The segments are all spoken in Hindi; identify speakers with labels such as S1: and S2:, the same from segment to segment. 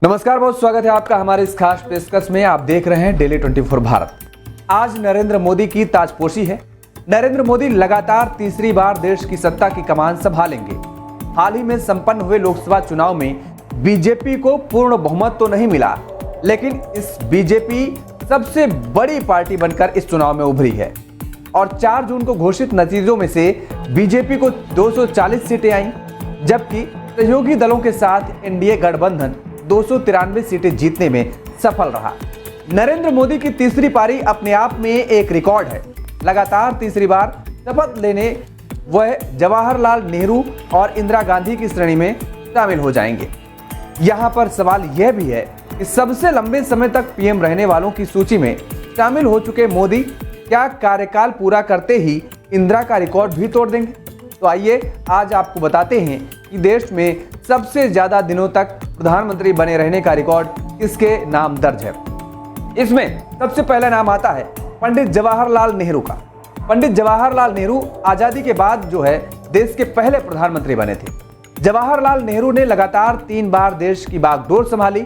S1: नमस्कार, बहुत स्वागत है आपका हमारे इस खास पेशकश में। आप देख रहे हैं डेली 24 भारत। आज नरेंद्र मोदी की ताजपोशी है। नरेंद्र मोदी लगातार तीसरी बार देश की सत्ता की कमान संभालेंगे। हाल ही में संपन्न हुए लोकसभा चुनाव में बीजेपी को पूर्ण बहुमत तो नहीं मिला, लेकिन इस बीजेपी सबसे बड़ी पार्टी बनकर इस चुनाव में उभरी है और 4 जून को घोषित नतीजों में से बीजेपी को 240 सीटें आई, जबकि सहयोगी दलों के साथ एनडीए गठबंधन 293 सीटें जीतने में सफल रहा। नरेंद्र मोदी की तीसरी पारी अपने आप में एक रिकॉर्ड है। लगातार तीसरी बार शपथ लेने वह जवाहरलाल नेहरू और इंदिरा गांधी की श्रेणी में शामिल हो जाएंगे। यहां पर सवाल यह भी है कि सबसे लंबे समय तक पीएम रहने वालों की सूची में शामिल हो चुके मोदी क्या कार्यकाल पूरा करते ही इंदिरा का रिकॉर्ड भी तोड़ देंगे? तो आइए आज आपको बताते हैं कि देश में सबसे ज्यादा दिनों तक प्रधानमंत्री बने रहने का रिकॉर्ड किसके नाम दर्ज है। इसमें सबसे पहला नाम आता है पंडित जवाहरलाल नेहरू का। पंडित जवाहरलाल नेहरू आजादी के बाद देश के पहले प्रधानमंत्री बने थे। जवाहरलाल नेहरू ने लगातार 3 बार देश की बागडोर संभाली।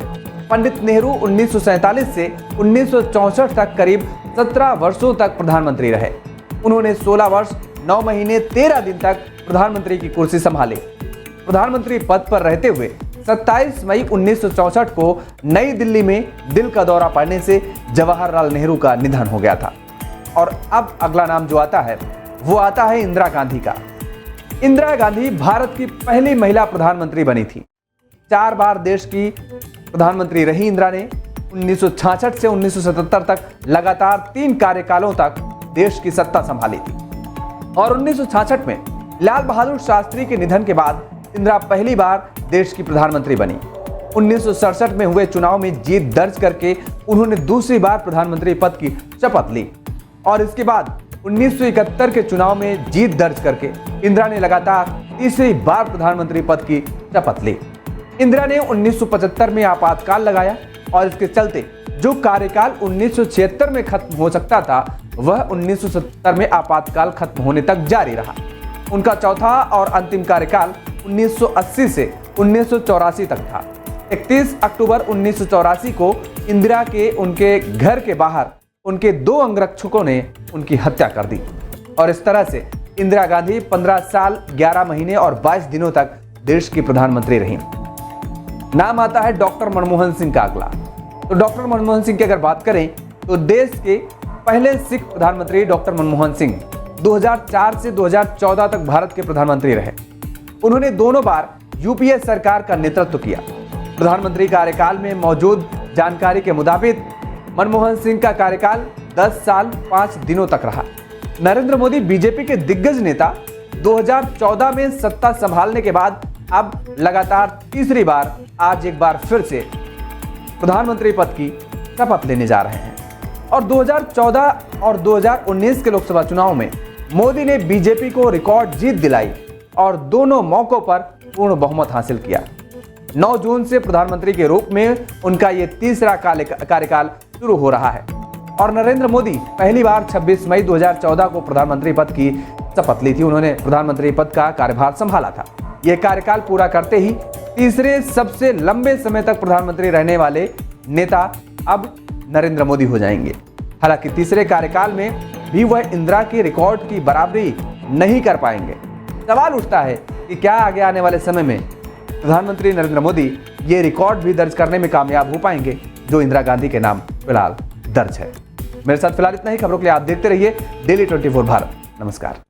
S1: पंडित नेहरू 1947 से 1964 तक करीब 17 वर्षों तक प्रधानमंत्री रहे। उन्होंने 16 वर्ष 9 महीने 13 दिन तक प्रधानमंत्री की कुर्सी संभाली। प्रधानमंत्री पद पर रहते हुए 27 मई 1964 को नई दिल्ली में दिल का दौरा पड़ने से जवाहरलाल नेहरू का निधन हो गया था। और अब अगला नाम जो आता है वो आता है इंदिरा गांधी का। इंदिरा गांधी भारत की पहली महिला प्रधानमंत्री बनी थी। 4 बार देश की प्रधानमंत्री रही इंदिरा ने। 1966 से 1977 तक लगातार 3 कार्यकालों तक देश की सत्ता संभाली थी और 1966 में लाल बहादुर शास्त्री के निधन के बाद इंदिरा पहली बार देश की प्रधानमंत्री बनी। 1967 में हुए चुनाव में जीत दर्ज करके उन्होंने दूसरी बार प्रधानमंत्री पद की शपथ ली और इसके बाद 1971 के चुनाव में जीत दर्ज करके इंदिरा ने लगातार तीसरी बार प्रधानमंत्री पद की शपथ ली। इंदिरा ने 1975 में आपातकाल लगाया और इसके चलते जो कार्यकाल 1976 में खत्म हो सकता था वह 1970 में आपातकाल खत्म होने तक जारी रहा। उनका चौथा और अंतिम कार्यकाल 1980 से 1984 तक था। 31 अक्टूबर 1984 को इंदिरा के उनके घर के बाहर उनके 2 अंगरक्षकों ने उनकी हत्या कर दी और इस तरह से इंदिरा गांधी 15 साल 11 महीने और 22 दिनों तक देश की प्रधानमंत्री रही। नाम आता है डॉक्टर मनमोहन सिंह का अगला। तो डॉक्टर मनमोहन सिंह की अगर बात करें तो देश के पहले सिख प्रधानमंत्री डॉक्टर मनमोहन सिंह 2004 से 2014 तक भारत के प्रधानमंत्री रहे। उन्होंने दोनों बार यूपीए सरकार का नेतृत्व किया। प्रधानमंत्री कार्यकाल में मौजूद जानकारी के मुताबिक मनमोहन सिंह का कार्यकाल 10 साल 5 दिनों तक रहा। नरेंद्र मोदी बीजेपी के दिग्गज नेता 2014 में सत्ता संभालने के बाद अब लगातार तीसरी बार आज एक बार फिर से प्रधानमंत्री पद की शपथ लेने जा रहे हैं और 2014 और 2019 के लोकसभा चुनाव में मोदी ने बीजेपी को रिकॉर्ड जीत दिलाई और दोनों मौकों पर पूर्ण बहुमत हासिल किया। 9 जून से प्रधानमंत्री के रूप में उनका ये तीसरा कार्यकाल शुरू हो रहा है और नरेंद्र मोदी पहली बार 26 मई 2014 को प्रधानमंत्री पद की शपथ ली थी। उन्होंने प्रधानमंत्री पद का कार्यभार संभाला था। यह कार्यकाल पूरा करते ही तीसरे सबसे लंबे समय तक प्रधानमंत्री रहने वाले नेता अब नरेंद्र मोदी हो जाएंगे। हालांकि तीसरे कार्यकाल में भी वह इंदिरा के रिकॉर्ड की बराबरी नहीं कर पाएंगे। सवाल उठता है कि क्या आगे आने वाले समय में प्रधानमंत्री नरेंद्र मोदी ये रिकॉर्ड भी दर्ज करने में कामयाब हो पाएंगे जो इंदिरा गांधी के नाम फिलहाल दर्ज है। मेरे साथ फिलहाल इतना ही। खबरों के लिए आप देखते रहिए डेली 24 भारत। नमस्कार।